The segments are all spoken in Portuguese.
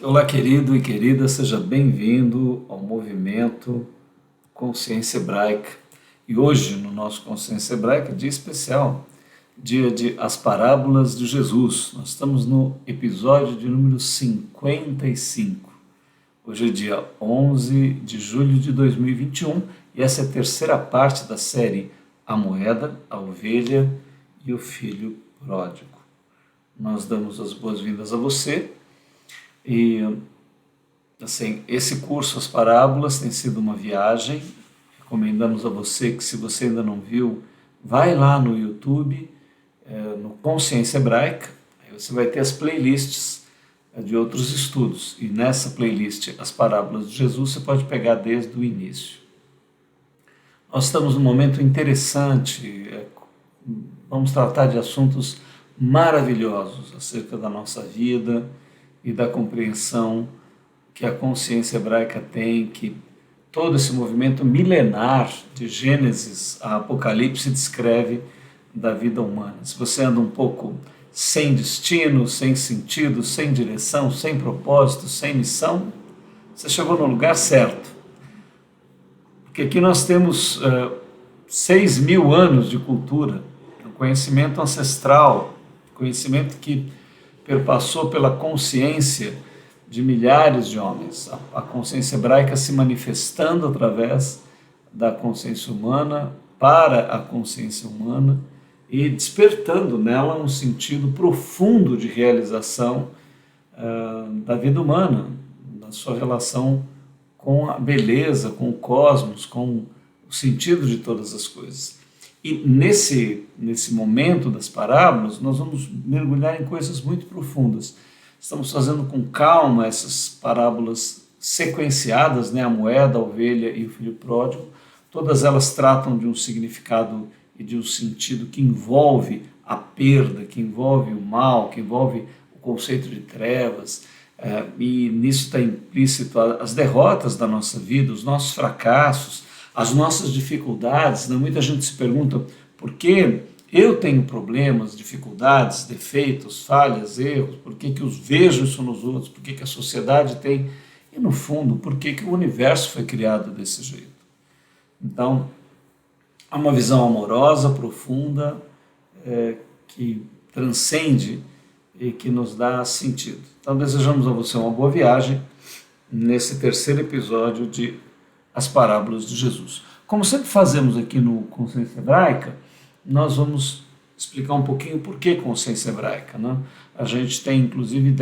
Olá, querido e querida, seja bem-vindo ao movimento Consciência Hebraica. E hoje, no nosso Consciência Hebraica, dia especial, dia de As Parábolas de Jesus. Nós estamos no episódio de número 55. Hoje é dia 11 de julho de 2021 e essa é a terceira parte da série A Moeda, a Ovelha e o Filho Pródigo. Nós damos as boas-vindas a você. E, assim, esse curso, As Parábolas, tem sido uma viagem. Recomendamos a você que, se você ainda não viu, vai lá no YouTube, no Consciência Hebraica, aí você vai ter as playlists de outros estudos. E nessa playlist, As Parábolas de Jesus, você pode pegar desde o início. Nós estamos num momento interessante, vamos tratar de assuntos maravilhosos acerca da nossa vida e da compreensão que a consciência hebraica tem, que todo esse movimento milenar de Gênesis a Apocalipse descreve da vida humana. Se você anda um pouco sem destino, sem sentido, sem direção, sem propósito, sem missão, você chegou no lugar certo. Porque aqui nós temos 6.000 anos de cultura, um conhecimento ancestral, conhecimento que perpassou pela consciência de milhares de homens. A consciência hebraica se manifestando através da consciência humana para a consciência humana e despertando nela um sentido profundo de realização da vida humana, da sua relação com a beleza, com o cosmos, com o sentido de todas as coisas. E nesse momento das parábolas, nós vamos mergulhar em coisas muito profundas. Estamos fazendo com calma essas parábolas sequenciadas, né? A moeda, a ovelha e o filho pródigo. Todas elas tratam de um significado e de um sentido que envolve a perda, que envolve o mal, que envolve o conceito de trevas. E nisso está implícito as derrotas da nossa vida, os nossos fracassos, as nossas dificuldades. Né? Muita gente se pergunta por que eu tenho problemas, dificuldades, defeitos, falhas, erros, por que eu vejo isso nos outros, por que a sociedade tem, e no fundo, por que o universo foi criado desse jeito. Então, há uma visão amorosa, profunda, que transcende e que nos dá sentido. Então, desejamos a você uma boa viagem nesse terceiro episódio de As Parábolas de Jesus. Como sempre fazemos aqui no Consciência Hebraica, nós vamos explicar um pouquinho por que consciência hebraica. Né? A gente tem, inclusive,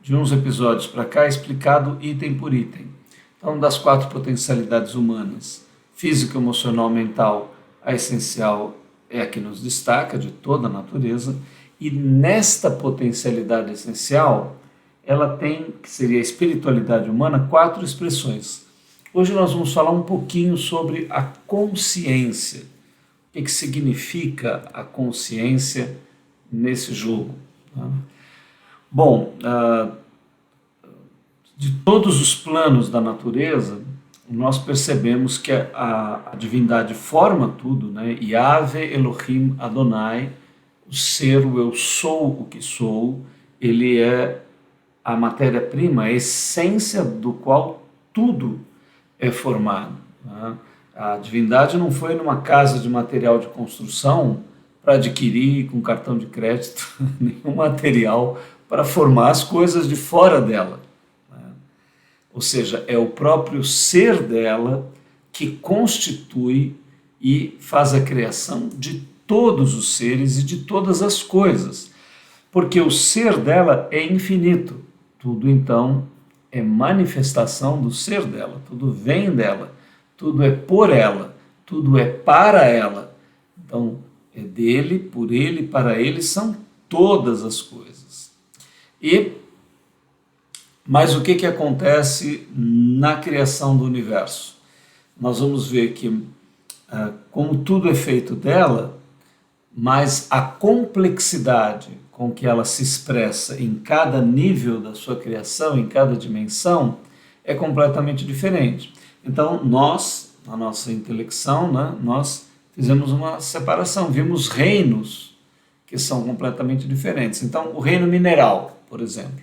de uns episódios para cá, explicado item por item. Então, das 4 potencialidades humanas, físico, emocional, mental, a essencial é a que nos destaca de toda a natureza, e nesta potencialidade essencial, ela tem, que seria a espiritualidade humana, 4 expressões. Hoje nós vamos falar um pouquinho sobre a consciência. O que significa a consciência nesse jogo? Bom, de todos os planos da natureza, nós percebemos que a divindade forma tudo, né? Yahvé Elohim Adonai, o ser, o eu sou o que sou, ele é a matéria-prima, a essência do qual tudo é formado. Né? A divindade não foi numa casa de material de construção para adquirir com cartão de crédito nenhum material para formar as coisas de fora dela. Né? Ou seja, é o próprio ser dela que constitui e faz a criação de todos os seres e de todas as coisas. Porque o ser dela é infinito. Tudo, então, é manifestação do ser dela. Tudo vem dela. Tudo é por ela, tudo é para ela. Então, é dele, por ele, para ele, são todas as coisas. Mas o que acontece na criação do universo? Nós vamos ver que, como tudo é feito dela, mas a complexidade com que ela se expressa em cada nível da sua criação, em cada dimensão, é completamente diferente. Então, nós, na nossa intelecção, né, nós fizemos uma separação, vimos reinos que são completamente diferentes. Então, o reino mineral, por exemplo,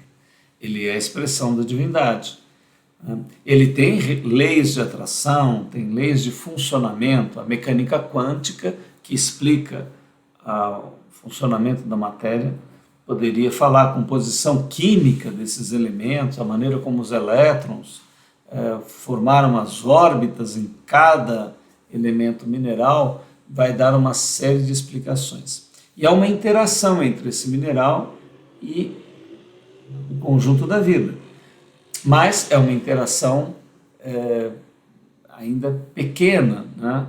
ele é a expressão da divindade. Ele tem leis de atração, tem leis de funcionamento, a mecânica quântica que explica o funcionamento da matéria, poderia falar a composição química desses elementos, a maneira como os elétrons formaram as órbitas em cada elemento mineral, vai dar uma série de explicações. E há uma interação entre esse mineral e o conjunto da vida. Mas é uma interação ainda pequena, né?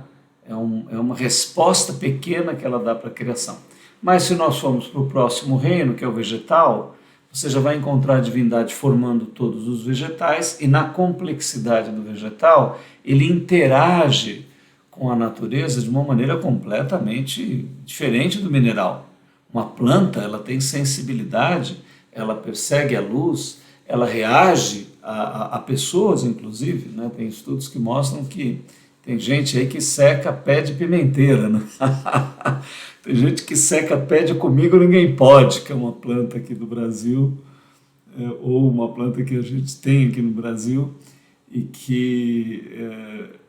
É uma resposta pequena que ela dá para a criação. Mas se nós formos para o próximo reino, que é o vegetal, você já vai encontrar a divindade formando todos os vegetais, e na complexidade do vegetal, ele interage com a natureza de uma maneira completamente diferente do mineral. Uma planta, ela tem sensibilidade, ela persegue a luz, ela reage a pessoas, inclusive, né? Tem estudos que mostram que tem gente aí que seca pé de pimenteira, né? Tem gente que seca pé de comigo ninguém pode, que é uma planta aqui do Brasil, ou uma planta que a gente tem aqui no Brasil e que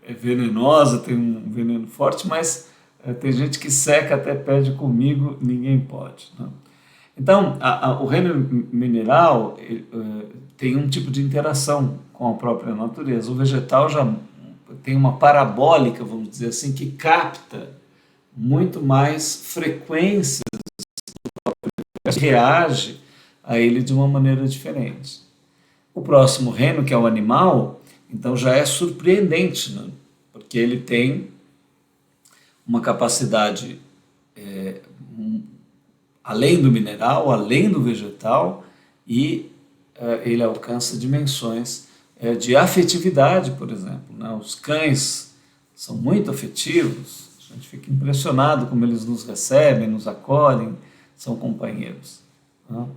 é venenosa, tem um veneno forte, mas tem gente que seca até pé de comigo ninguém pode, né? Então, o reino mineral tem um tipo de interação com a própria natureza. O vegetal já tem uma parabólica, vamos dizer assim, que capta muito mais frequências, reage a ele de uma maneira diferente. O próximo reino, que é o animal, então já é surpreendente, né? Porque ele tem uma capacidade além do mineral, além do vegetal, e ele alcança dimensões de afetividade, por exemplo, né? Os cães são muito afetivos, a gente fica impressionado como eles nos recebem, nos acolhem, são companheiros, né?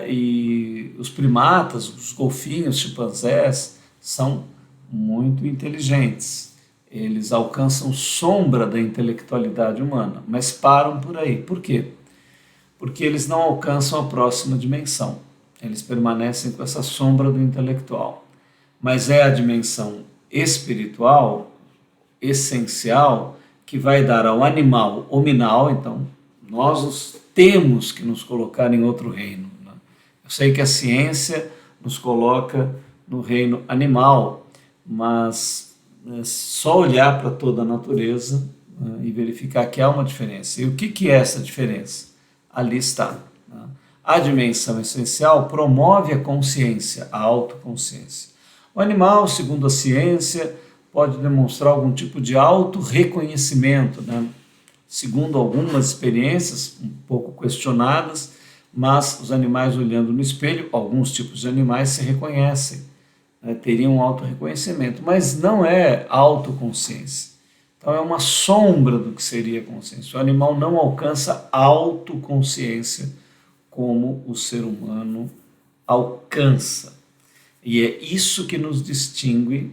E os primatas, os golfinhos, chimpanzés, são muito inteligentes. Eles alcançam sombra da intelectualidade humana, mas param por aí. Por quê? Porque eles não alcançam a próxima dimensão. Eles permanecem com essa sombra do intelectual. Mas é a dimensão espiritual, essencial, que vai dar ao animal hominal. Então, nós temos que nos colocar em outro reino, né? Eu sei que a ciência nos coloca no reino animal, mas só olhar para toda a natureza, né, e verificar que há uma diferença. E o que é essa diferença? Ali está, né? A dimensão essencial promove a consciência, a autoconsciência. O animal, segundo a ciência, pode demonstrar algum tipo de autorreconhecimento, né? Segundo algumas experiências um pouco questionadas, mas os animais olhando no espelho, alguns tipos de animais se reconhecem, né? Teriam um autorreconhecimento, mas não é autoconsciência. Então é uma sombra do que seria a consciência. O animal não alcança autoconsciência como o ser humano alcança. E é isso que nos distingue.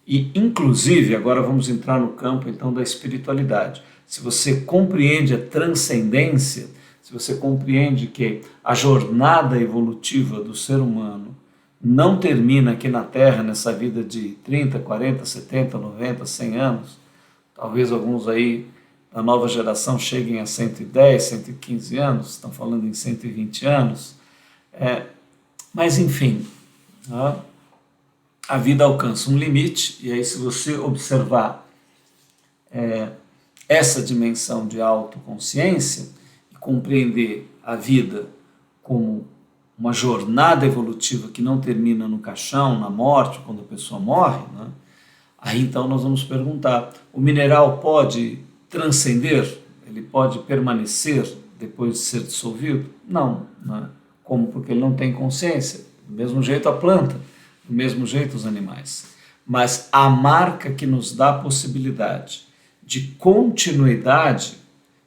E, inclusive, agora vamos entrar no campo então da espiritualidade. Se você compreende a transcendência, se você compreende que a jornada evolutiva do ser humano não termina aqui na Terra, nessa vida de 30, 40, 70, 90, 100 anos, talvez alguns aí da nova geração cheguem a 110, 115 anos, estão falando em 120 anos, mas enfim, a vida alcança um limite, e aí se você observar essa dimensão de autoconsciência e compreender a vida como uma jornada evolutiva que não termina no caixão, na morte, quando a pessoa morre, né? Aí então nós vamos perguntar, o mineral pode transcender? Ele pode permanecer depois de ser dissolvido? Não, né? Como? Porque ele não tem consciência. Do mesmo jeito a planta, do mesmo jeito os animais. Mas a marca que nos dá a possibilidade de continuidade,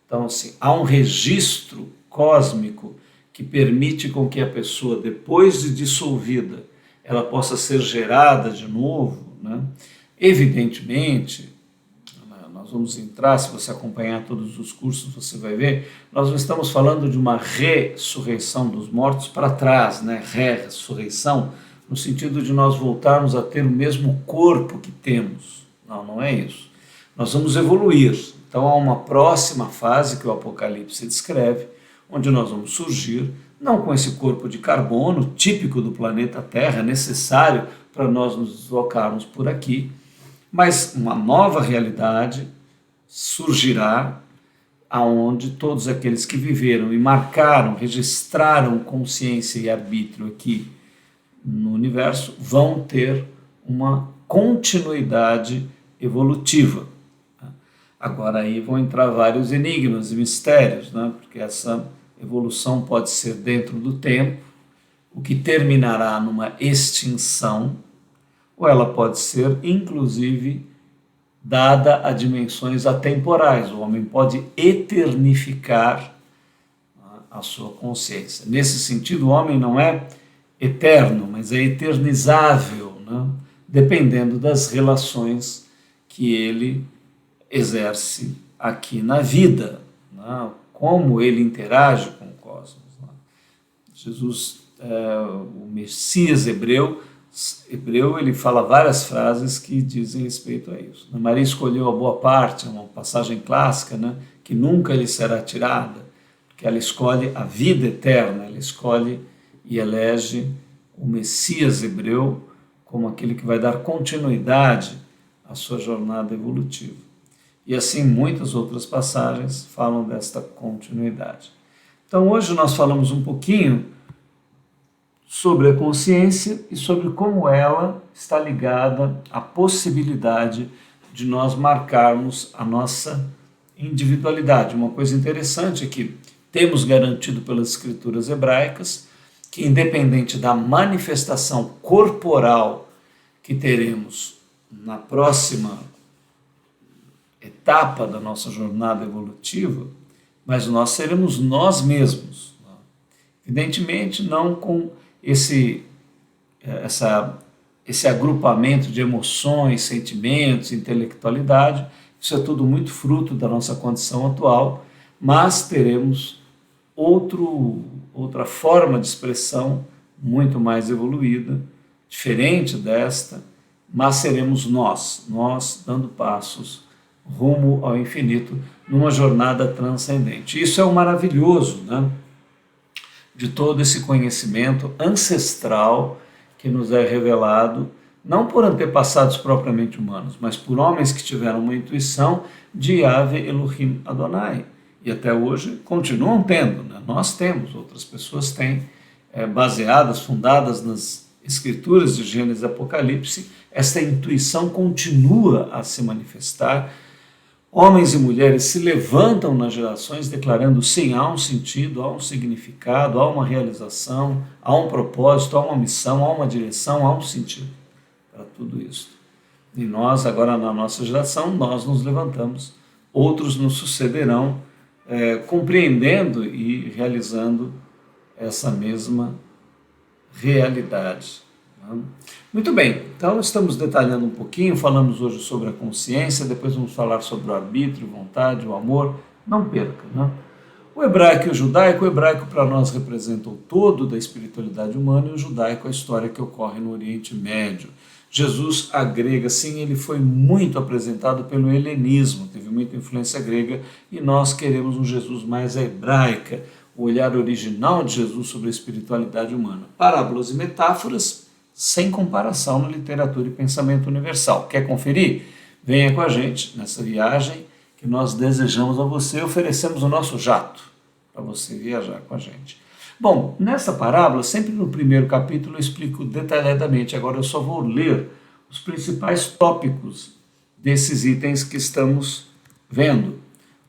então assim, há um registro cósmico que permite com que a pessoa, depois de dissolvida, ela possa ser gerada de novo, né? Evidentemente, nós vamos entrar, se você acompanhar todos os cursos, você vai ver, nós não estamos falando de uma ressurreição dos mortos para trás, né? Ressurreição, no sentido de nós voltarmos a ter o mesmo corpo que temos. Não, não é isso. Nós vamos evoluir. Então há uma próxima fase que o Apocalipse descreve, onde nós vamos surgir, não com esse corpo de carbono típico do planeta Terra, necessário para nós nos deslocarmos por aqui, mas uma nova realidade surgirá aonde todos aqueles que viveram e marcaram, registraram consciência e arbítrio aqui no universo vão ter uma continuidade evolutiva. Agora aí vão entrar vários enigmas e mistérios, né? Porque essa evolução pode ser dentro do tempo, o que terminará numa extinção, ou ela pode ser, inclusive, dada a dimensões atemporais. O homem pode eternificar a sua consciência. Nesse sentido, o homem não é eterno, mas é eternizável, né? Dependendo das relações que ele exerce aqui na vida, né? Como ele interage com o cosmos. Né? Jesus, o Messias hebreu, ele fala várias frases que dizem respeito a isso. Maria escolheu a boa parte, é uma passagem clássica, né, que nunca lhe será tirada, porque ela escolhe a vida eterna, ela escolhe e elege o Messias hebreu como aquele que vai dar continuidade à sua jornada evolutiva. E assim muitas outras passagens falam desta continuidade. Então hoje nós falamos um pouquinho sobre a consciência e sobre como ela está ligada à possibilidade de nós marcarmos a nossa individualidade. Uma coisa interessante é que temos garantido pelas escrituras hebraicas que, independente da manifestação corporal que teremos na próxima etapa da nossa jornada evolutiva, mas nós seremos nós mesmos. Evidentemente, não com esse agrupamento de emoções, sentimentos, intelectualidade, isso é tudo muito fruto da nossa condição atual, mas teremos outra forma de expressão muito mais evoluída, diferente desta, mas seremos nós dando passos rumo ao infinito, numa jornada transcendente. Isso é o maravilhoso, né, de todo esse conhecimento ancestral que nos é revelado, não por antepassados propriamente humanos, mas por homens que tiveram uma intuição de Yahvé Elohim Adonai. E até hoje continuam tendo, né? Nós temos, outras pessoas têm, baseadas, fundadas nas escrituras de Gênesis e Apocalipse, esta intuição continua a se manifestar. Homens e mulheres se levantam nas gerações declarando sim, há um sentido, há um significado, há uma realização, há um propósito, há uma missão, há uma direção, há um sentido para tudo isso. E nós, agora na nossa geração, nós nos levantamos, outros nos sucederão, compreendendo e realizando essa mesma realidade. Muito bem, então estamos detalhando um pouquinho, falamos hoje sobre a consciência, depois vamos falar sobre o arbítrio, vontade, o amor, não perca, né? O hebraico e o judaico para nós representa o todo da espiritualidade humana e o judaico a história que ocorre no Oriente Médio. Jesus agrega, sim, ele foi muito apresentado pelo helenismo, teve muita influência grega e nós queremos um Jesus mais hebraica, o olhar original de Jesus sobre a espiritualidade humana. Parábolas e metáforas sem comparação na literatura e pensamento universal. Quer conferir? Venha com a gente nessa viagem que nós desejamos a você, oferecemos o nosso jato para você viajar com a gente. Bom, nessa parábola, sempre no primeiro capítulo eu explico detalhadamente, agora eu só vou ler os principais tópicos desses itens que estamos vendo.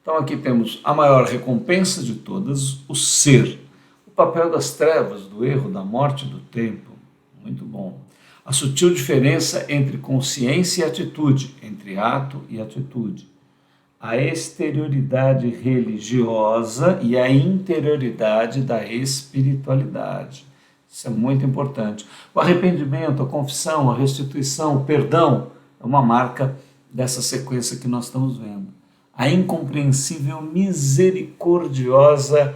Então aqui temos a maior recompensa de todas, o ser, o papel das trevas, do erro, da morte, do tempo. Muito bom. A sutil diferença entre consciência e atitude, entre ato e atitude. A exterioridade religiosa e a interioridade da espiritualidade. Isso é muito importante. O arrependimento, a confissão, a restituição, o perdão é uma marca dessa sequência que nós estamos vendo. A incompreensível, misericordiosa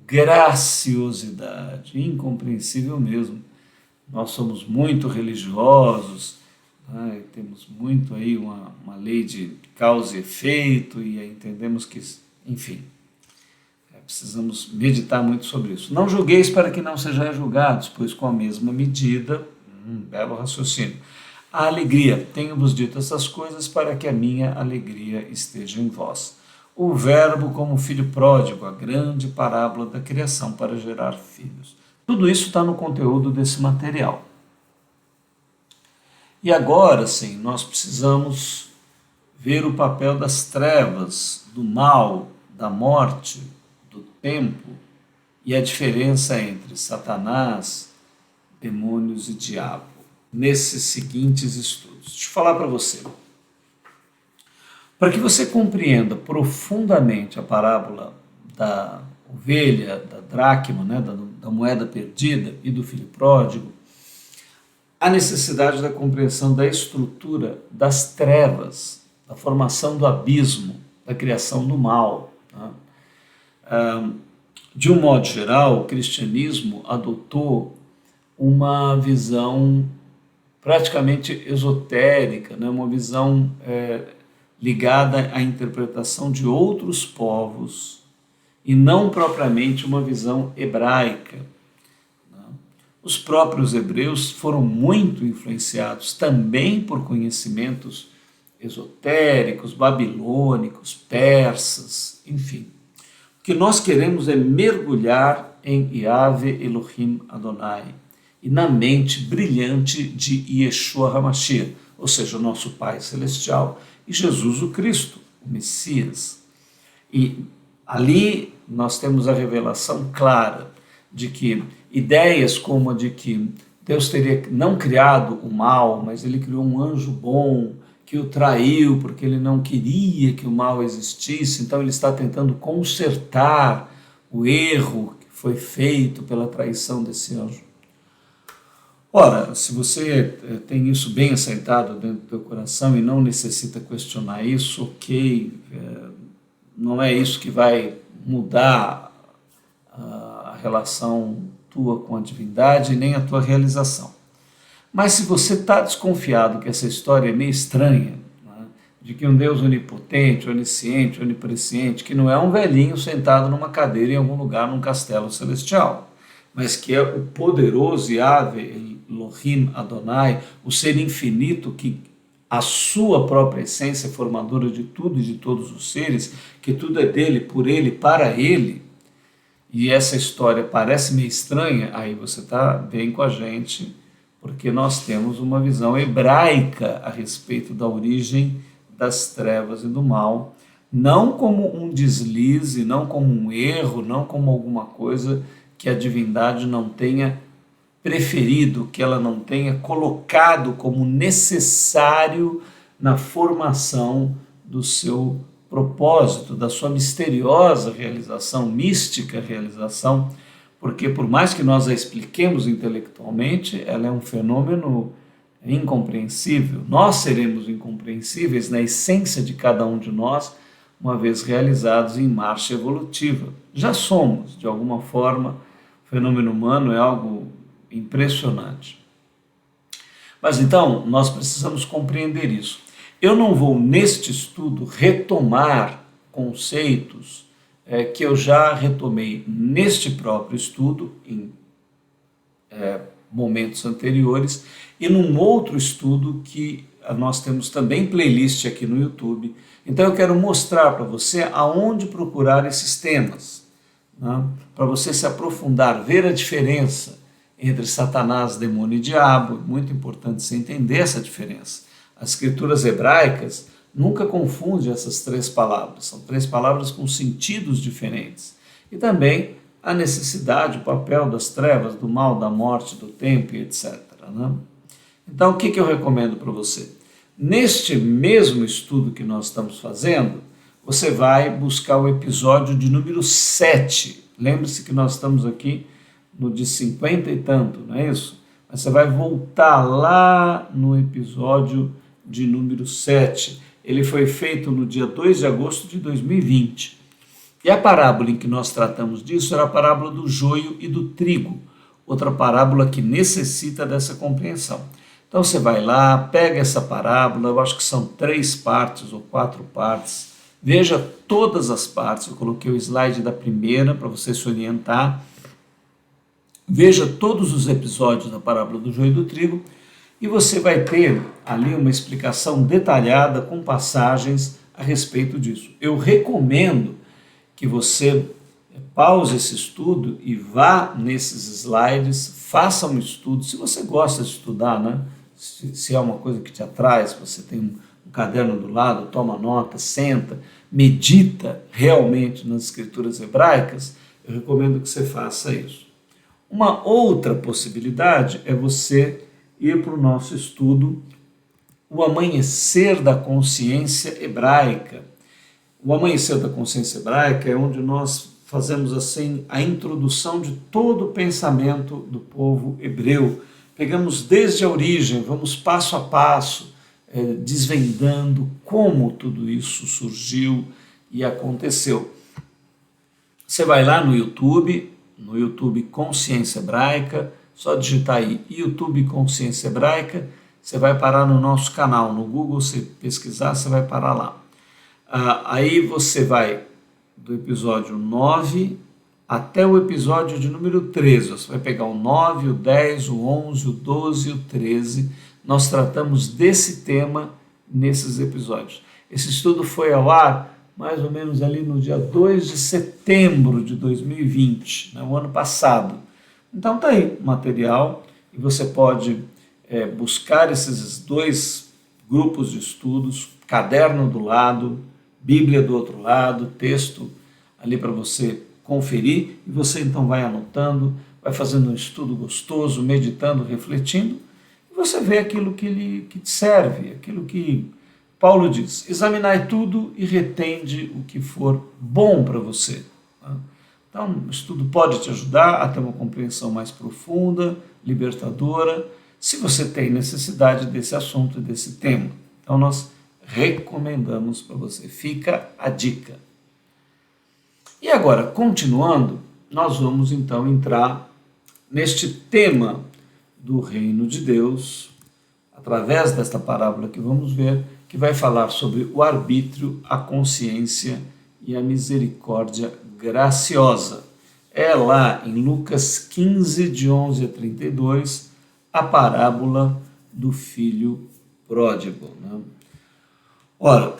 graciosidade, incompreensível mesmo. Nós somos muito religiosos, né? Temos muito aí uma lei de causa e efeito, e entendemos que, enfim, precisamos meditar muito sobre isso. Não julgueis para que não sejais julgados, pois com a mesma medida, belo raciocínio, a alegria, tenho-vos dito essas coisas para que a minha alegria esteja em vós. O verbo como filho pródigo, a grande parábola da criação para gerar filhos. Tudo isso está no conteúdo desse material. E agora, sim, nós precisamos ver o papel das trevas, do mal, da morte, do tempo e a diferença entre Satanás, demônios e diabo, nesses seguintes estudos. Deixa eu falar para você. Para que você compreenda profundamente a parábola da ovelha, da dracma, né, da moeda perdida e do filho pródigo, a necessidade da compreensão da estrutura das trevas, da formação do abismo, da criação do mal. Né? De um modo geral, o cristianismo adotou uma visão praticamente esotérica, né? Uma visão ligada à interpretação de outros povos e não propriamente uma visão hebraica. Os próprios hebreus foram muito influenciados também por conhecimentos esotéricos, babilônicos, persas, enfim. O que nós queremos é mergulhar em Yahvé Elohim Adonai e na mente brilhante de Yeshua HaMashiach, ou seja, o nosso Pai Celestial, e Jesus o Cristo, o Messias. E ali nós temos a revelação clara de que ideias como a de que Deus teria não criado o mal, mas ele criou um anjo bom que o traiu porque ele não queria que o mal existisse, então ele está tentando consertar o erro que foi feito pela traição desse anjo. Ora, se você tem isso bem aceitado dentro do teu coração e não necessita questionar isso, ok, não é isso que vai mudar a relação tua com a divindade nem a tua realização. Mas se você está desconfiado que essa história é meio estranha, né, de que um Deus onipotente, onisciente, onipresciente, que não é um velhinho sentado numa cadeira em algum lugar num castelo celestial, mas que é o poderoso Yahvé Elohim Adonai, o ser infinito que a sua própria essência é formadora de tudo e de todos os seres, que tudo é dele, por ele, para ele, e essa história parece meio estranha, aí você está bem com a gente, porque nós temos uma visão hebraica a respeito da origem das trevas e do mal, não como um deslize, não como um erro, não como alguma coisa que a divindade não tenha preferido, que ela não tenha colocado como necessário na formação do seu propósito, da sua misteriosa realização, mística realização, porque por mais que nós a expliquemos intelectualmente, ela é um fenômeno incompreensível. Nós seremos incompreensíveis na essência de cada um de nós, uma vez realizados em marcha evolutiva. Já somos, de alguma forma, o fenômeno humano é algo impressionante. Mas então, nós precisamos compreender isso. Eu não vou, neste estudo, retomar conceitos que eu já retomei neste próprio estudo, em momentos anteriores, e num outro estudo que nós temos também playlist aqui no YouTube. Então eu quero mostrar para você aonde procurar esses temas, né? Para você se aprofundar, ver a diferença entre Satanás, demônio e diabo. É muito importante você entender essa diferença. As escrituras hebraicas nunca confundem essas três palavras, são três palavras com sentidos diferentes. E também a necessidade, o papel das trevas, do mal, da morte, do tempo e etc. Né? Então, o que eu recomendo para você? Neste mesmo estudo que nós estamos fazendo, você vai buscar o episódio de número 7. Lembre-se que nós estamos aqui no de 50 e tanto, não é isso? Mas você vai voltar lá no episódio de número 7. Ele foi feito no dia 2 de agosto de 2020. E a parábola em que nós tratamos disso era a parábola do joio e do trigo, outra parábola que necessita dessa compreensão. Então você vai lá, pega essa parábola, eu acho que são 3 partes ou 4 partes, veja todas as partes, eu coloquei o slide da primeira para você se orientar, veja todos os episódios da parábola do joio e do trigo, e você vai ter ali uma explicação detalhada com passagens a respeito disso. Eu recomendo que você pause esse estudo e vá nesses slides, faça um estudo, se você gosta de estudar, né? Se é uma coisa que te atrai, se você tem um caderno do lado, toma nota, senta, medita realmente nas escrituras hebraicas, eu recomendo que você faça isso. Uma outra possibilidade é você ir para o nosso estudo, o Amanhecer da Consciência Hebraica. O Amanhecer da Consciência Hebraica é onde nós fazemos assim a introdução de todo o pensamento do povo hebreu. Pegamos desde a origem, vamos passo a passo, desvendando como tudo isso surgiu e aconteceu. Você vai lá no YouTube Consciência Hebraica, só digitar aí YouTube Consciência Hebraica, você vai parar no nosso canal, no Google, se pesquisar, você vai parar lá. Aí você vai do episódio 9 até o episódio de número 13. Você vai pegar o 9, o 10, o 11, o 12 e o 13. Nós tratamos desse tema nesses episódios. Esse estudo foi ao ar mais ou menos ali no dia 2 de setembro de 2020, né, o ano passado. Então tá aí o material e você pode buscar esses 2 grupos de estudos, caderno do lado, Bíblia do outro lado, texto ali para você conferir, e você então vai anotando, vai fazendo um estudo gostoso, meditando, refletindo, e você vê aquilo que te serve, aquilo que Paulo diz, examinai tudo e retende o que for bom para você. Então, o estudo pode te ajudar a ter uma compreensão mais profunda, libertadora, se você tem necessidade desse assunto e desse tema. Então, nós recomendamos para você. Fica a dica. E agora, continuando, nós vamos então entrar neste tema do reino de Deus, através desta parábola que vamos ver, que vai falar sobre o arbítrio, a consciência e a misericórdia graciosa. É lá em Lucas 15, de 11 a 32, a parábola do filho pródigo, né? Ora,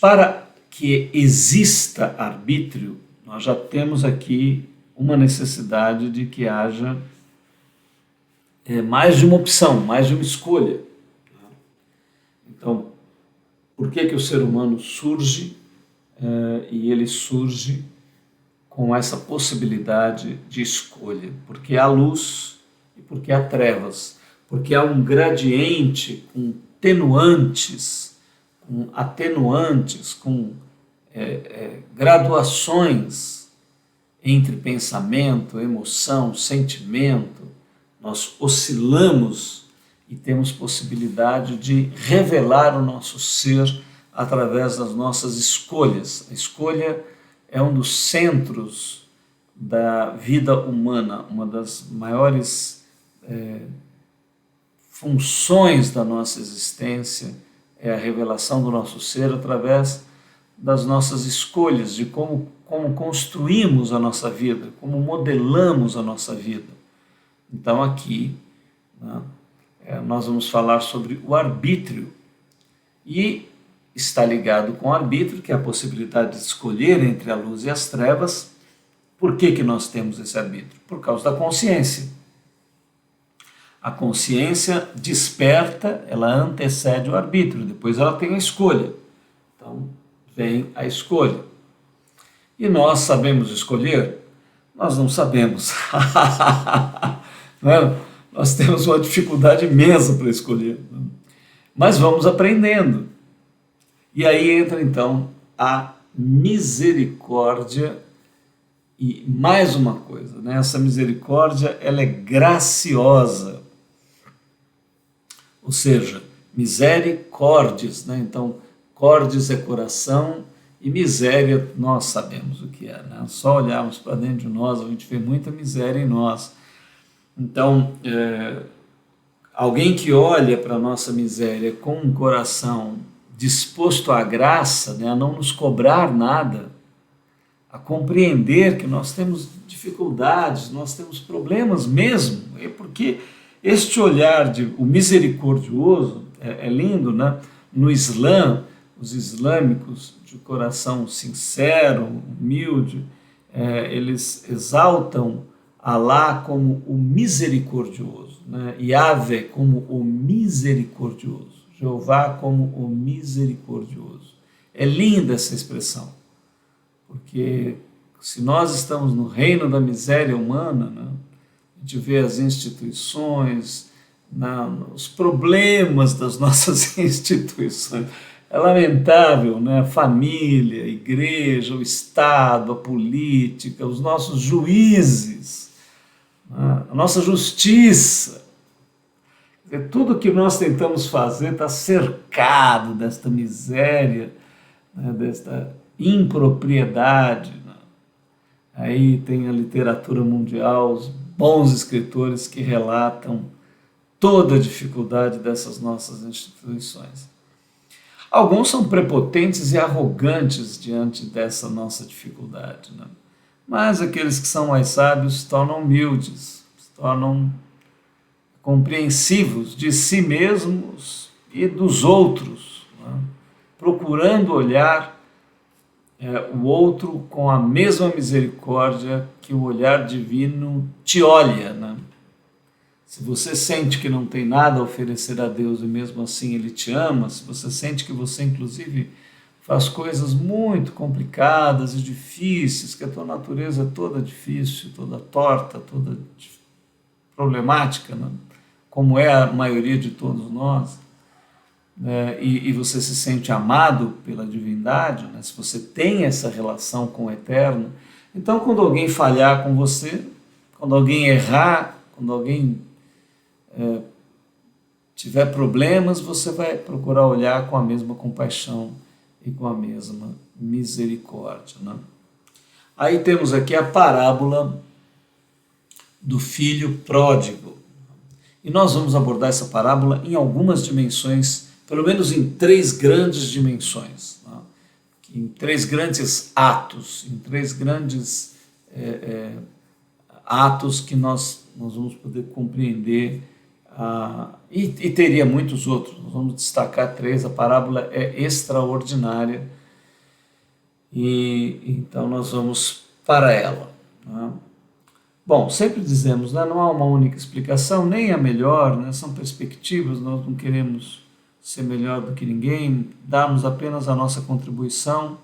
para que exista arbítrio, nós já temos aqui uma necessidade de que haja mais de uma opção, mais de uma escolha. Então, por que o ser humano surge? E ele surge com essa possibilidade de escolha, porque há luz e porque há trevas, porque há um gradiente com atenuantes, com graduações entre pensamento, emoção, sentimento. Nós oscilamos e temos possibilidade de revelar o nosso ser através das nossas escolhas. A escolha é um dos centros da vida humana, uma das maiores funções da nossa existência é a revelação do nosso ser através das nossas escolhas, de como construímos a nossa vida, como modelamos a nossa vida. Então aqui, né, nós vamos falar sobre o arbítrio, e está ligado com o arbítrio, que é a possibilidade de escolher entre a luz e as trevas. Por que nós temos esse arbítrio? Por causa da consciência. A consciência desperta, ela antecede o arbítrio, depois ela tem a escolha. Então, vem a escolha. E nós sabemos escolher? Nós não sabemos. Não é? Nós temos uma dificuldade imensa para escolher. Mas vamos aprendendo. E aí entra então a misericórdia. E mais uma coisa, né? Essa misericórdia ela é graciosa. Ou seja, Misericórdias, né? Então, cordes é coração e miséria nós sabemos o que é, né? Só olharmos para dentro de nós, a gente vê muita miséria em nós. Então, alguém que olha para a nossa miséria com um coração disposto à graça, né, a não nos cobrar nada, a compreender que nós temos dificuldades, nós temos problemas mesmo, é porque este olhar o misericordioso é lindo, né? No Islã, os islâmicos de coração sincero, humilde, eles exaltam Alá como o misericordioso, né? Yahvé como o misericordioso, Jeová como o misericordioso. É linda essa expressão, porque se nós estamos no reino da miséria humana, né, a gente vê as instituições, os problemas das nossas instituições. É lamentável, né? A família, a igreja, o Estado, a política, os nossos juízes, né? A nossa justiça. Tudo que nós tentamos fazer está cercado desta miséria, né? Desta impropriedade. Né? Aí tem a literatura mundial, os bons escritores que relatam toda a dificuldade dessas nossas instituições. Alguns são prepotentes e arrogantes diante dessa nossa dificuldade, né? Mas aqueles que são mais sábios se tornam humildes, se tornam compreensivos de si mesmos e dos outros, né? Procurando olhar o outro com a mesma misericórdia que o olhar divino te olha, né? Se você sente que não tem nada a oferecer a Deus e mesmo assim Ele te ama, se você sente que você inclusive faz coisas muito complicadas e difíceis, que a tua natureza é toda difícil, toda torta, toda problemática, né? Como é a maioria de todos nós, e você se sente amado pela divindade, né? Se você tem essa relação com o Eterno, então quando alguém falhar com você, quando alguém errar, quando alguém tiver problemas, você vai procurar olhar com a mesma compaixão e com a mesma misericórdia, né? Aí temos aqui a parábola do filho pródigo. E nós vamos abordar essa parábola em algumas dimensões, pelo menos em 3 grandes dimensões, né? Em 3 grandes atos, em 3 grandes atos que nós vamos poder compreender. E teria muitos outros, nós vamos destacar 3, a parábola é extraordinária e então nós vamos para ela, né? Bom, sempre dizemos, né, não há uma única explicação, nem a melhor, né, são perspectivas, nós não queremos ser melhor do que ninguém, darmos apenas a nossa contribuição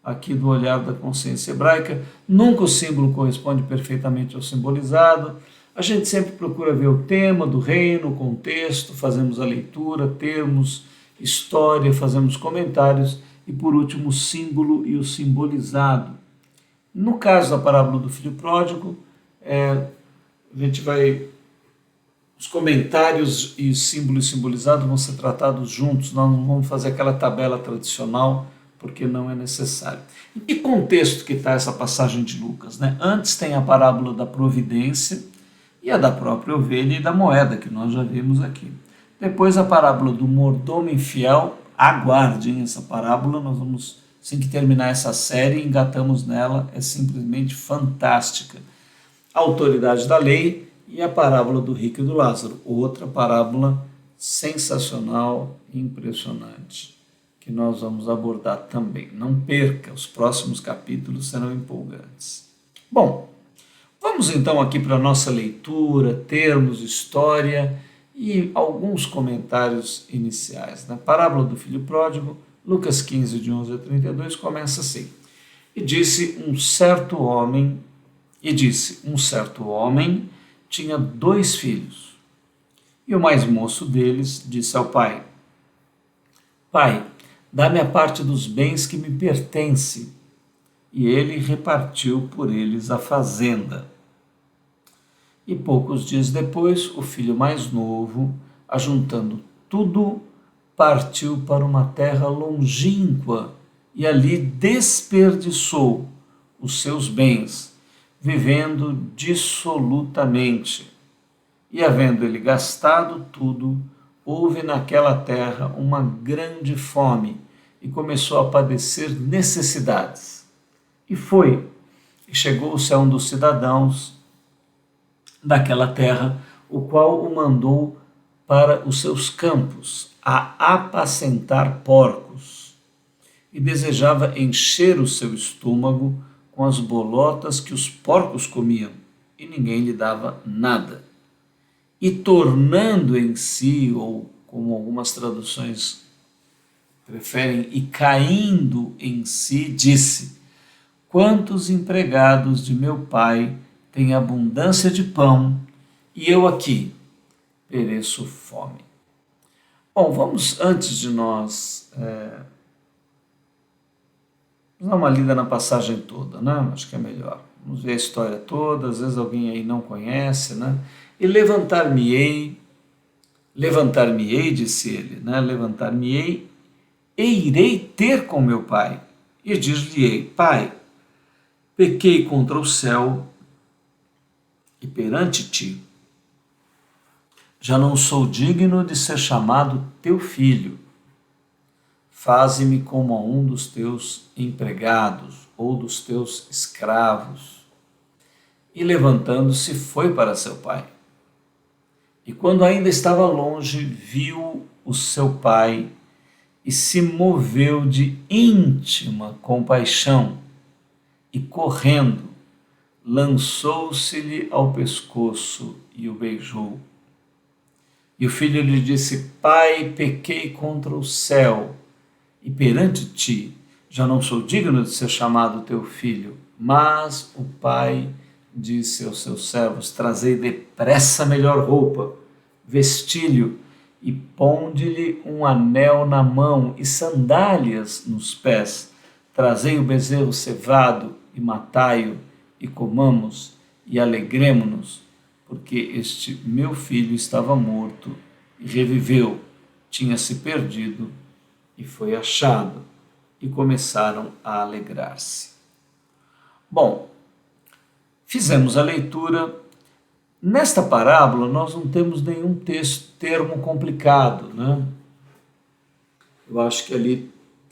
aqui do olhar da consciência hebraica. Nunca o símbolo corresponde perfeitamente ao simbolizado. A gente sempre procura ver o tema do reino, o contexto, fazemos a leitura, termos, história, fazemos comentários e, por último, o símbolo e o simbolizado. No caso da parábola do filho pródigo, a gente vai... Os comentários e o símbolo e simbolizado vão ser tratados juntos, nós não vamos fazer aquela tabela tradicional, porque não é necessário. Em que contexto que está essa passagem de Lucas, né? Antes tem a parábola da providência, e a da própria ovelha e da moeda, que nós já vimos aqui. Depois a parábola do mordomo infiel, aguardem essa parábola, nós vamos, assim que terminar essa série, engatamos nela, é simplesmente fantástica. A autoridade da lei e a parábola do rico e do Lázaro, outra parábola sensacional, impressionante, que nós vamos abordar também. Não perca, os próximos capítulos serão empolgantes. Bom, vamos então aqui para a nossa leitura, termos, história e alguns comentários iniciais. Na parábola do filho pródigo, Lucas 15, de 11 a 32, começa assim. E disse um certo homem tinha 2 filhos. E o mais moço deles disse ao pai: Pai, dá-me a parte dos bens que me pertence. E ele repartiu por eles a fazenda. E poucos dias depois, o filho mais novo, ajuntando tudo, partiu para uma terra longínqua e ali desperdiçou os seus bens, vivendo dissolutamente. E havendo ele gastado tudo, houve naquela terra uma grande fome e começou a padecer necessidades. E chegou-se a um dos cidadãos daquela terra, o qual o mandou para os seus campos a apacentar porcos, e desejava encher o seu estômago com as bolotas que os porcos comiam, e ninguém lhe dava nada. E tornando em si, ou como algumas traduções preferem, e caindo em si, disse: quantos empregados de meu pai têm abundância de pão, e eu aqui pereço fome. Bom, vamos, antes de nós vamos dar uma lida na passagem toda, né? Acho que é melhor. Vamos ver a história toda, às vezes alguém aí não conhece, né? E levantar-me-ei, disse ele, né? Levantar-me-ei e irei ter com meu pai. E dir-lhe-ei: pai, pequei contra o céu e perante ti. Já não sou digno de ser chamado teu filho. Faze-me como a um dos teus empregados ou dos teus escravos. E levantando-se, foi para seu pai. E quando ainda estava longe, viu o seu pai e se moveu de íntima compaixão e, correndo, lançou-se-lhe ao pescoço e o beijou. E o filho lhe disse: pai, pequei contra o céu e perante ti, já não sou digno de ser chamado teu filho. Mas o pai disse aos seus servos: trazei depressa a melhor roupa, vestilho, e ponde-lhe um anel na mão e sandálias nos pés. Trazei o bezerro cevado e matai-o, e comamos e alegremo-nos, porque este meu filho estava morto e reviveu, tinha se perdido e foi achado. E começaram a alegrar-se. Bom, fizemos a leitura. Nesta parábola nós não temos nenhum termo complicado, né? Eu acho que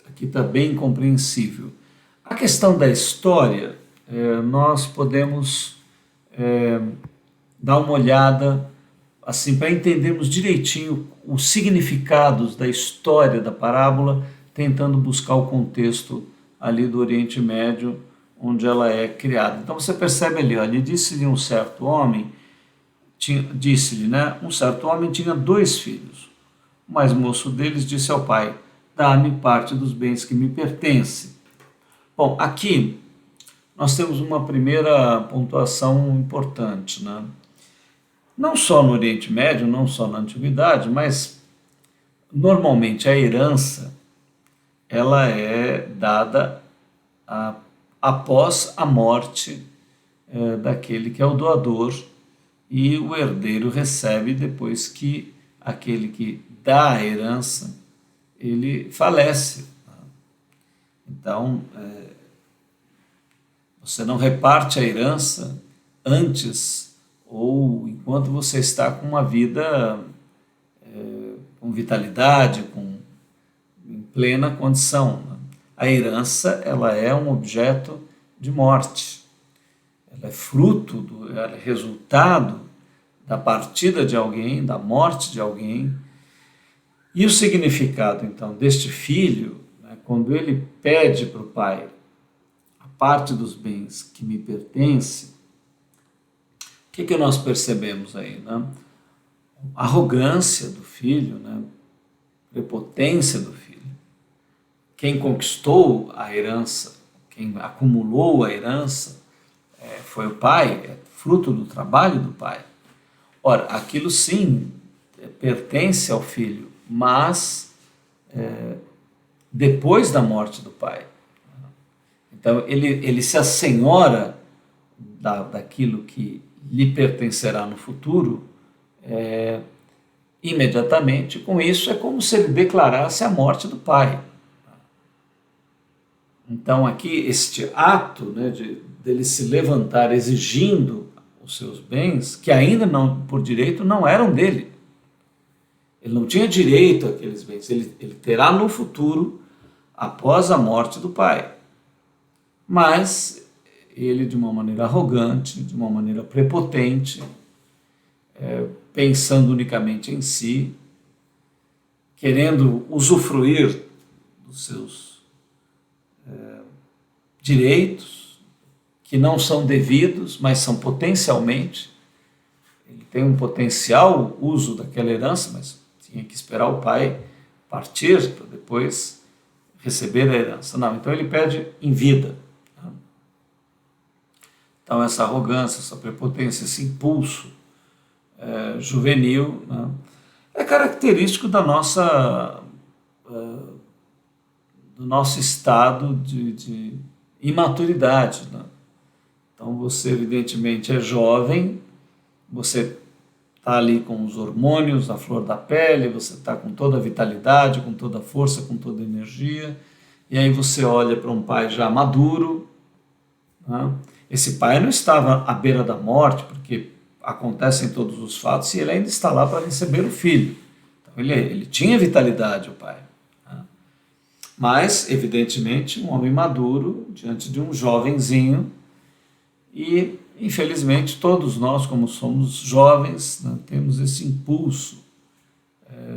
aqui está bem compreensível. A questão da história, nós podemos dar uma olhada assim para entendermos direitinho os significados da história da parábola, tentando buscar o contexto ali do Oriente Médio, onde ela é criada. Então você percebe ali, olha, disse-lhe um certo homem, um certo homem tinha 2 filhos. O mais moço deles disse ao pai: dá-me parte dos bens que me pertencem. Bom, aqui nós temos uma primeira pontuação importante, né? Não só no Oriente Médio, não só na Antiguidade, mas normalmente a herança ela é dada após a morte daquele que é o doador, e o herdeiro recebe depois que aquele que dá a herança ele falece. Então, você não reparte a herança antes ou enquanto você está com uma vida com vitalidade, em plena condição. A herança ela é um objeto de morte. Ela é fruto, ela é resultado da partida de alguém, da morte de alguém. E o significado, então, deste filho, né, quando ele pede para o pai a parte dos bens que me pertence, o que nós percebemos aí? Né? Arrogância do filho, né? Prepotência do filho. Quem conquistou a herança, quem acumulou a herança, foi o pai, é fruto do trabalho do pai. Ora, aquilo sim pertence ao filho, mas depois da morte do pai. Então, ele se assenhora daquilo que lhe pertencerá no futuro, imediatamente. Com isso, é como se ele declarasse a morte do pai. Então, aqui, este ato, né, dele se levantar exigindo os seus bens, que ainda não, por direito, não eram dele. Ele não tinha direito àqueles bens. Ele terá no futuro, após a morte do pai. Mas ele, de uma maneira arrogante, de uma maneira prepotente, pensando unicamente em si, querendo usufruir dos seus direitos, que não são devidos, mas são potencialmente. Ele tem um potencial uso daquela herança, mas tinha que esperar o pai partir para depois receber a herança. Não, então ele pede em vida. Então essa arrogância, essa prepotência, esse impulso juvenil, né, é característico da do nosso estado de imaturidade. Né? Então você evidentemente é jovem, você está ali com os hormônios à flor da pele, você está com toda a vitalidade, com toda a força, com toda a energia, e aí você olha para um pai já maduro. Né? Esse pai não estava à beira da morte, porque acontecem todos os fatos, e ele ainda está lá para receber o filho. Então ele tinha vitalidade, o pai. Né? Mas, evidentemente, um homem maduro diante de um jovenzinho, e infelizmente todos nós, como somos jovens, né, temos esse impulso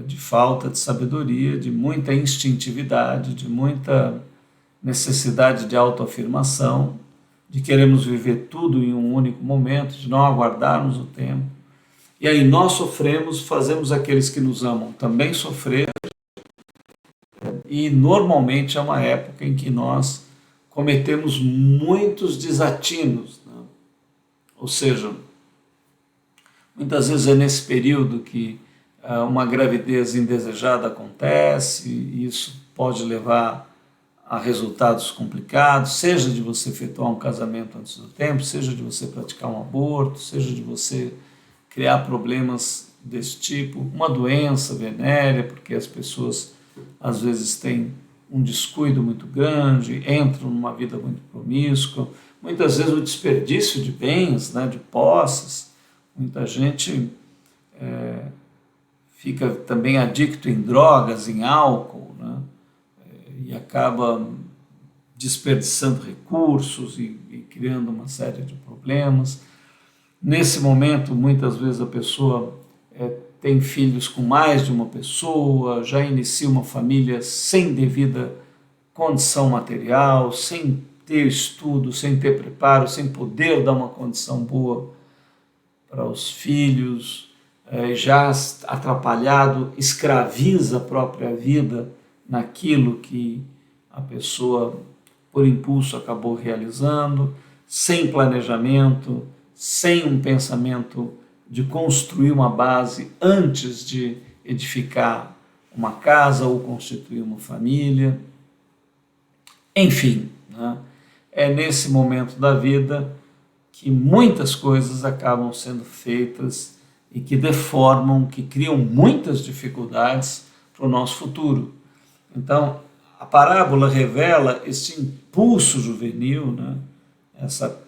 de falta de sabedoria, de muita instintividade, de muita necessidade de autoafirmação, de queremos viver tudo em um único momento, de não aguardarmos o tempo. E aí nós sofremos, fazemos aqueles que nos amam também sofrer, e normalmente é uma época em que nós cometemos muitos desatinos, né? Ou seja, muitas vezes é nesse período que uma gravidez indesejada acontece, e isso pode levar a resultados complicados, seja de você efetuar um casamento antes do tempo, seja de você praticar um aborto, seja de você criar problemas desse tipo, uma doença venérea, porque as pessoas às vezes têm um descuido muito grande, entram numa vida muito promíscua, muitas vezes o desperdício de bens, né, de posses. Muita gente fica também adicto em drogas, em álcool, né, e acaba desperdiçando recursos e criando uma série de problemas. Nesse momento, muitas vezes a pessoa tem filhos com mais de uma pessoa, já inicia uma família sem devida condição material, sem ter estudo, sem ter preparo, sem poder dar uma condição boa para os filhos, já atrapalhado, escraviza a própria vida naquilo que a pessoa, por impulso, acabou realizando, sem planejamento, sem um pensamento de construir uma base antes de edificar uma casa ou constituir uma família. Enfim, né? É nesse momento da vida que muitas coisas acabam sendo feitas e que deformam, que criam muitas dificuldades para o nosso futuro. Então, a parábola revela esse impulso juvenil, né? Essa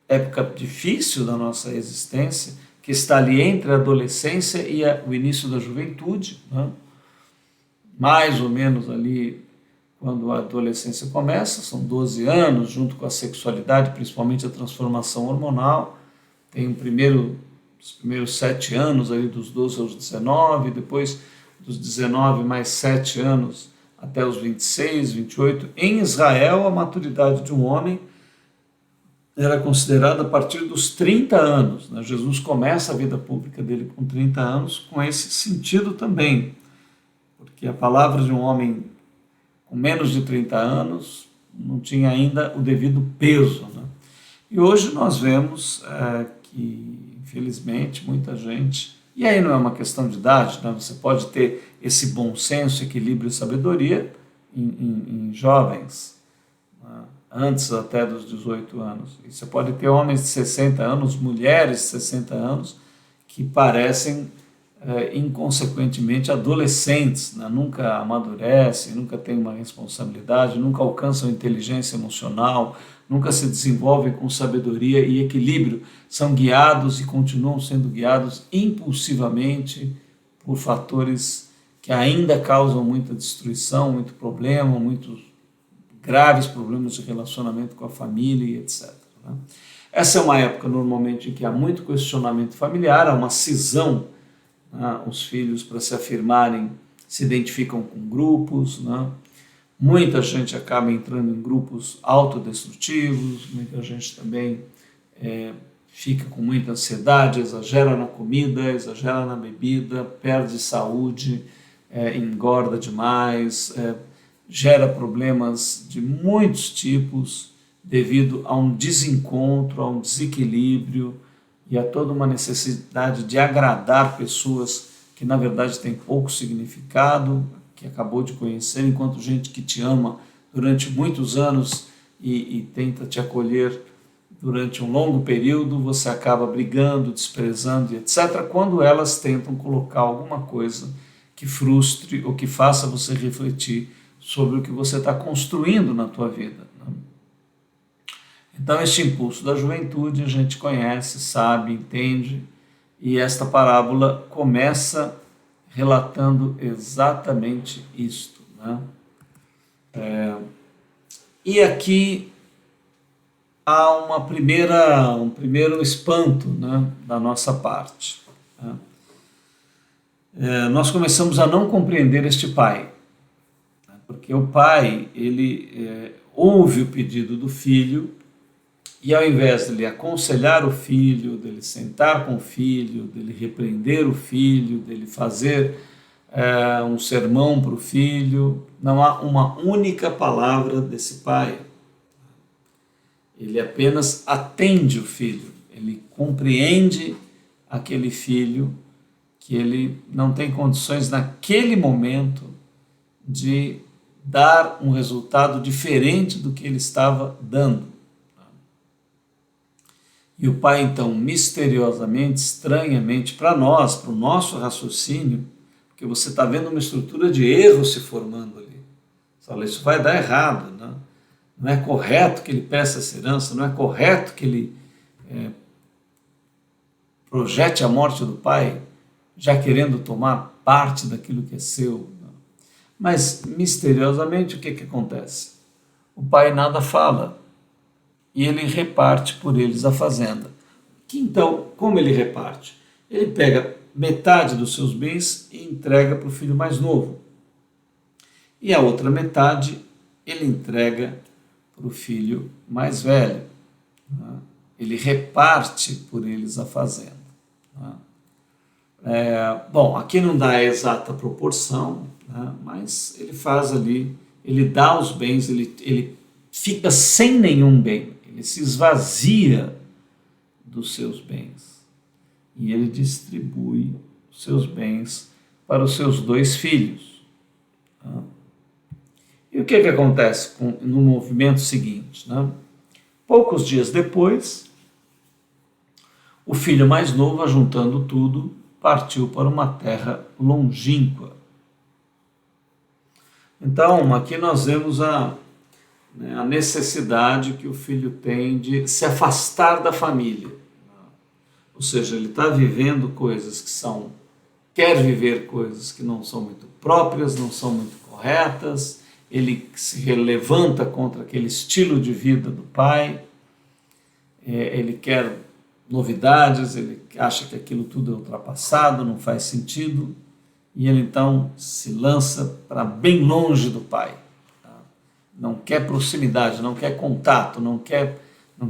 época difícil da nossa existência, que está ali entre a adolescência e o início da juventude, né? Mais ou menos ali quando a adolescência começa, são 12 anos, junto com a sexualidade, principalmente a transformação hormonal. Tem os primeiros 7 anos, ali dos 12 aos 19, depois dos 19 mais 7 anos até os 26, 28. Em Israel, a maturidade de um homem era considerada a partir dos 30 anos. Né? Jesus começa a vida pública dele com 30 anos, com esse sentido também, porque a palavra de um homem com menos de 30 anos não tinha ainda o devido peso. Né? E hoje nós vemos que, infelizmente, muita gente, e aí não é uma questão de idade, né? Você pode ter esse bom senso, equilíbrio e sabedoria em jovens, né? Antes até dos 18 anos. E você pode ter homens de 60 anos, mulheres de 60 anos, que parecem inconsequentemente adolescentes, né? Nunca amadurecem, nunca têm uma responsabilidade, nunca alcançam inteligência emocional, nunca se desenvolvem com sabedoria e equilíbrio, são guiados e continuam sendo guiados impulsivamente por fatores que ainda causam muita destruição, muito problema, muitos graves problemas de relacionamento com a família e etc. Né? Essa é uma época normalmente em que há muito questionamento familiar, há uma cisão. Os filhos, para se afirmarem, se identificam com grupos, né? Muita gente acaba entrando em grupos autodestrutivos, muita gente também fica com muita ansiedade, exagera na comida, exagera na bebida, perde saúde, engorda demais, gera problemas de muitos tipos devido a um desencontro, a um desequilíbrio, e há toda uma necessidade de agradar pessoas que na verdade têm pouco significado, que acabou de conhecer, enquanto gente que te ama durante muitos anos e tenta te acolher durante um longo período, você acaba brigando, desprezando, etc., quando elas tentam colocar alguma coisa que frustre ou que faça você refletir sobre o que você está construindo na tua vida. Então, este impulso da juventude a gente conhece, sabe, entende, e esta parábola começa relatando exatamente isto. Né? E aqui há um primeiro espanto, né, da nossa parte. Né? Nós começamos a não compreender este pai, né, porque o pai, ele ouve o pedido do filho, e ao invés de ele aconselhar o filho, dele sentar com o filho, dele repreender o filho, dele fazer um sermão para o filho, não há uma única palavra desse pai. Ele apenas atende o filho, ele compreende aquele filho que ele não tem condições naquele momento de dar um resultado diferente do que ele estava dando. E o pai, então, misteriosamente, estranhamente, para nós, para o nosso raciocínio, porque você está vendo uma estrutura de erro se formando ali. Você fala, isso vai dar errado, né? Não é correto que ele peça essa herança, não é correto que ele projete a morte do pai, já querendo tomar parte daquilo que é seu. Né? Mas, misteriosamente, o que acontece? O pai nada fala. E ele reparte por eles a fazenda. Que então, como ele reparte? Ele pega metade dos seus bens e entrega para o filho mais novo. E a outra metade ele entrega para o filho mais velho. Né? Ele reparte por eles a fazenda. Né? Bom, aqui não dá a exata proporção, né? Mas ele faz ali, ele dá os bens, ele fica sem nenhum bem. Ele se esvazia dos seus bens e ele distribui os seus bens para os seus 2 filhos. E o que acontece no movimento seguinte? Né? Poucos dias depois, o filho mais novo, ajuntando tudo, partiu para uma terra longínqua. Então, aqui nós vemos a necessidade que o filho tem de se afastar da família. Ou seja, ele está vivendo coisas quer viver coisas que não são muito próprias, não são muito corretas, ele se levanta contra aquele estilo de vida do pai, ele quer novidades, ele acha que aquilo tudo é ultrapassado, não faz sentido, e ele então se lança para bem longe do pai. Não quer proximidade, não quer contato, não quer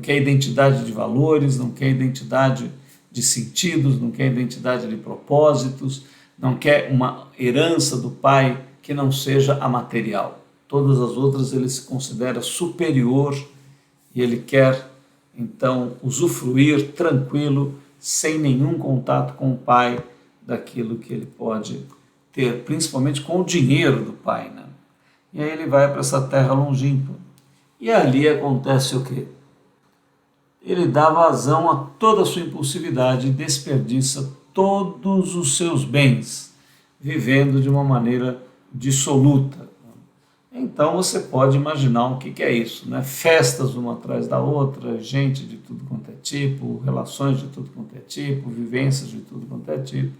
identidade de valores, não quer identidade de sentidos, não quer identidade de propósitos, não quer uma herança do pai que não seja a material. Todas as outras ele se considera superior e ele quer, então, usufruir tranquilo, sem nenhum contato com o pai, daquilo que ele pode ter, principalmente com o dinheiro do pai, né? E aí ele vai para essa terra longínqua. E ali acontece o quê? Ele dá vazão a toda a sua impulsividade e desperdiça todos os seus bens, vivendo de uma maneira dissoluta. Então você pode imaginar o que é isso, né? Festas uma atrás da outra, gente de tudo quanto é tipo, relações de tudo quanto é tipo, vivências de tudo quanto é tipo,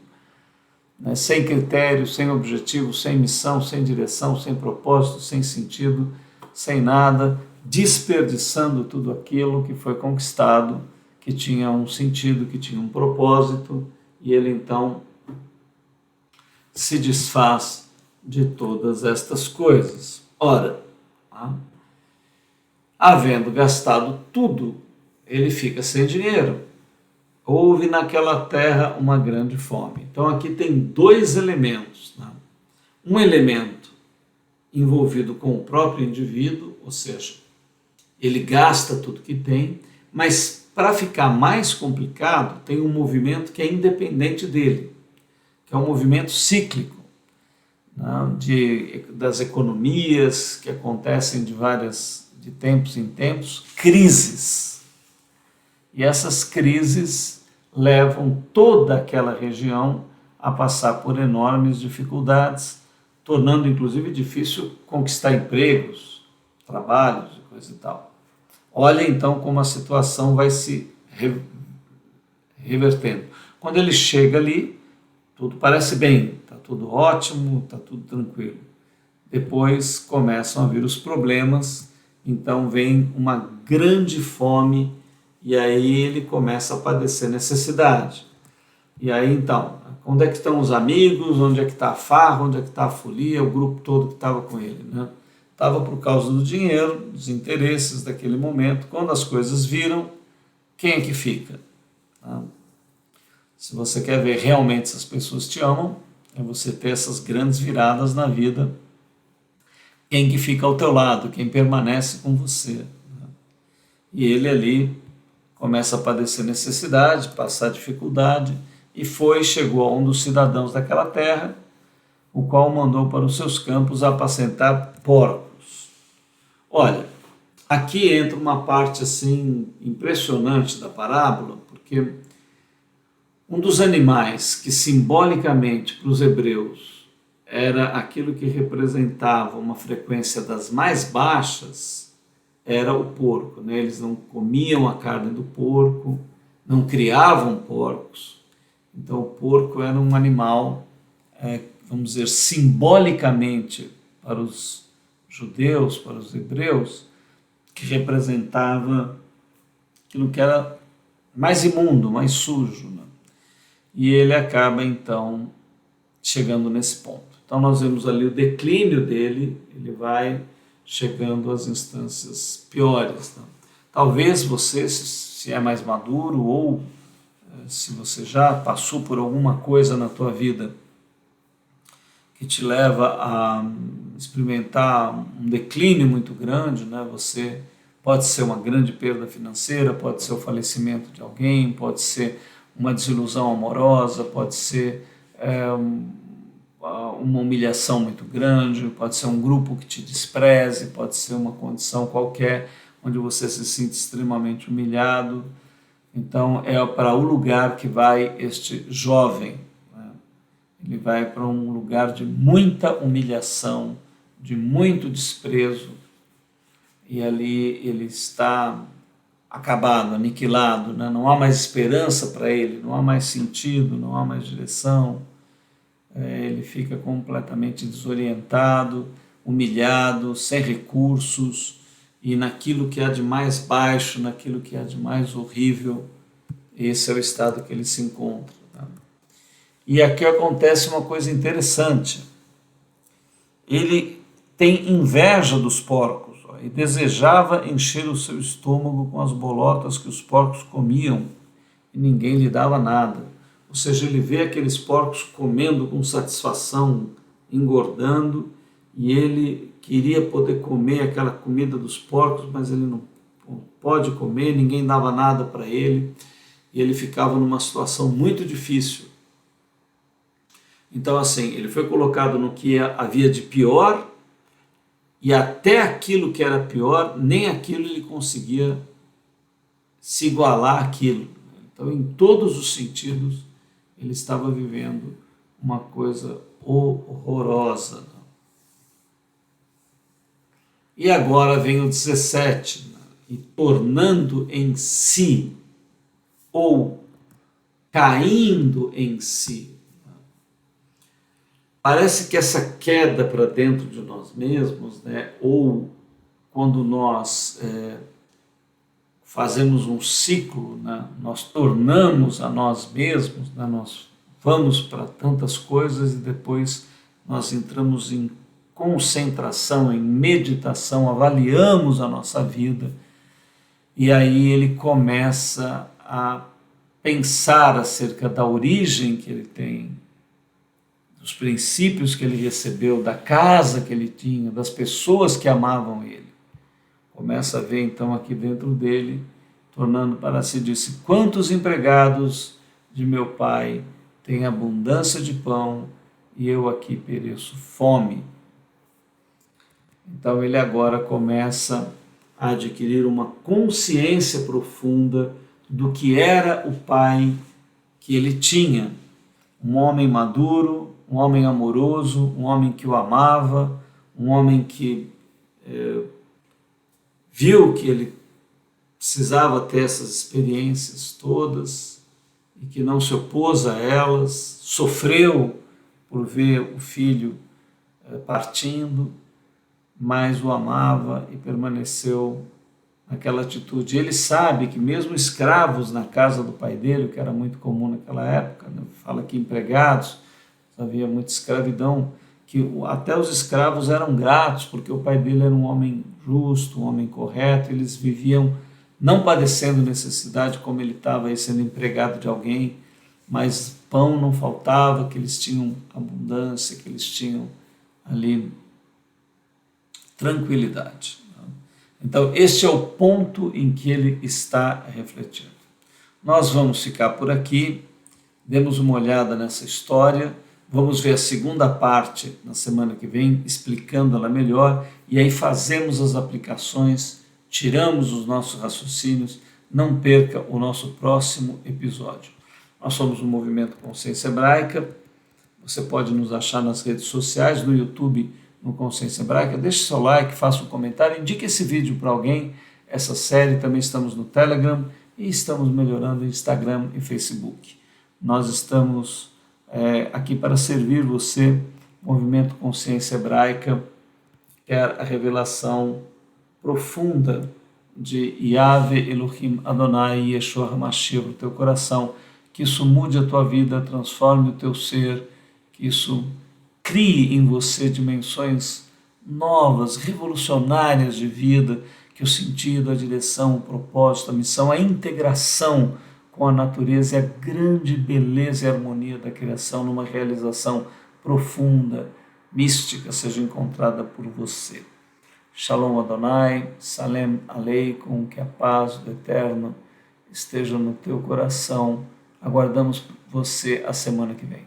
né? Sem critério, sem objetivo, sem missão, sem direção, sem propósito, sem sentido, sem nada, desperdiçando tudo aquilo que foi conquistado, que tinha um sentido, que tinha um propósito, e ele então se desfaz de todas estas coisas. Ora, havendo gastado tudo, ele fica sem dinheiro. Houve naquela terra uma grande fome. Então aqui tem dois elementos. Um elemento envolvido com o próprio indivíduo, ou seja, ele gasta tudo que tem, mas para ficar mais complicado, tem um movimento que é independente dele, que é um movimento cíclico, das economias que acontecem de tempos em tempos, crises. E essas crises levam toda aquela região a passar por enormes dificuldades, tornando inclusive difícil conquistar empregos, trabalhos e coisa e tal. Olha então como a situação vai se revertendo. Quando ele chega ali, tudo parece bem, está tudo ótimo, está tudo tranquilo. Depois começam a vir os problemas, então vem uma grande fome e aí ele começa a padecer necessidade. E aí então, onde é que estão os amigos, onde é que está a farra, onde é que está a folia, o grupo todo que estava com ele, né? Estava por causa do dinheiro, dos interesses daquele momento. Quando as coisas viram, quem é que fica? Se você quer ver realmente se as pessoas te amam, é você ter essas grandes viradas na vida. Quem que fica ao teu lado, quem permanece com você. E ele ali começa a padecer necessidade, passar dificuldade, e chegou a um dos cidadãos daquela terra, o qual mandou para os seus campos apacentar porcos. Olha, aqui entra uma parte assim impressionante da parábola, porque um dos animais que simbolicamente para os hebreus era aquilo que representava uma frequência das mais baixas, era o porco, né? Eles não comiam a carne do porco, não criavam porcos. Então o porco era um animal, vamos dizer, simbolicamente para os judeus, para os hebreus, que representava aquilo que era mais imundo, mais sujo, né? E ele acaba então chegando nesse ponto. Então nós vemos ali o declínio dele, ele vai chegando às instâncias piores, né? Talvez você, se é mais maduro ou se você já passou por alguma coisa na tua vida que te leva a experimentar um declínio muito grande, né? Você pode ser uma grande perda financeira, pode ser o falecimento de alguém, pode ser uma desilusão amorosa, pode ser uma humilhação muito grande, pode ser um grupo que te despreze, pode ser uma condição qualquer onde você se sinta extremamente humilhado. Então é para o lugar que vai este jovem, né? Ele vai para um lugar de muita humilhação, de muito desprezo, e ali ele está acabado, aniquilado, né? Não há mais esperança para ele, não há mais sentido, não há mais direção. Ele fica completamente desorientado, humilhado, sem recursos, e naquilo que há de mais baixo, naquilo que há de mais horrível, esse é o estado que ele se encontra. Tá? E aqui acontece uma coisa interessante. Ele tem inveja dos porcos, e desejava encher o seu estômago com as bolotas que os porcos comiam, e ninguém lhe dava nada. Ou seja, ele vê aqueles porcos comendo com satisfação, engordando, e ele queria poder comer aquela comida dos porcos, mas ele não pode comer, ninguém dava nada para ele, e ele ficava numa situação muito difícil. Então, assim, ele foi colocado no que havia de pior, e até aquilo que era pior, nem aquilo ele conseguia se igualar àquilo. Então, em todos os sentidos, ele estava vivendo uma coisa horrorosa. E agora vem o 17, e tornando em si, ou caindo em si. Parece que essa queda para dentro de nós mesmos, ou quando nós fazemos um ciclo, nós tornamos a nós mesmos, nós vamos para tantas coisas e depois nós entramos em concentração, em meditação, avaliamos a nossa vida e aí ele começa a pensar acerca da origem que ele tem, dos princípios que ele recebeu, da casa que ele tinha, das pessoas que amavam ele. Começa a ver então aqui dentro dele, tornando para si, disse: quantos empregados de meu pai têm abundância de pão e eu aqui pereço fome. Então ele agora começa a adquirir uma consciência profunda do que era o pai que ele tinha. Um homem maduro, um homem amoroso, um homem que o amava, um homem que viu que ele precisava ter essas experiências todas e que não se opôs a elas, sofreu por ver o filho partindo, mas o amava e permaneceu naquela atitude. Ele sabe que mesmo escravos na casa do pai dele, que era muito comum naquela época, fala que empregados, havia muita escravidão, que até os escravos eram gratos, porque o pai dele era um homem justo, um homem correto, eles viviam não padecendo necessidade como ele estava aí sendo empregado de alguém, mas pão não faltava, que eles tinham abundância, que eles tinham ali tranquilidade. Então, este é o ponto em que ele está refletindo. Nós vamos ficar por aqui, demos uma olhada nessa história, vamos ver a segunda parte na semana que vem, explicando ela melhor, e aí fazemos as aplicações, tiramos os nossos raciocínios. Não perca o nosso próximo episódio. Nós somos o Movimento Consciência Hebraica, você pode nos achar nas redes sociais, no YouTube, no Consciência Hebraica. Deixe seu like, faça um comentário, indique esse vídeo para alguém, essa série. Também estamos no Telegram e estamos melhorando o Instagram e Facebook. Nós estamos aqui para servir você. Movimento Consciência Hebraica quer a revelação profunda de Yahvé Elohim Adonai Yeshua HaMashiach para o teu coração, que isso mude a tua vida, transforme o teu ser, que isso crie em você dimensões novas, revolucionárias de vida, que o sentido, a direção, o propósito, a missão, a integração com a natureza e a grande beleza e harmonia da criação numa realização profunda, mística, seja encontrada por você. Shalom Adonai, Salem Aleikum, que a paz do Eterno esteja no teu coração. Aguardamos você a semana que vem.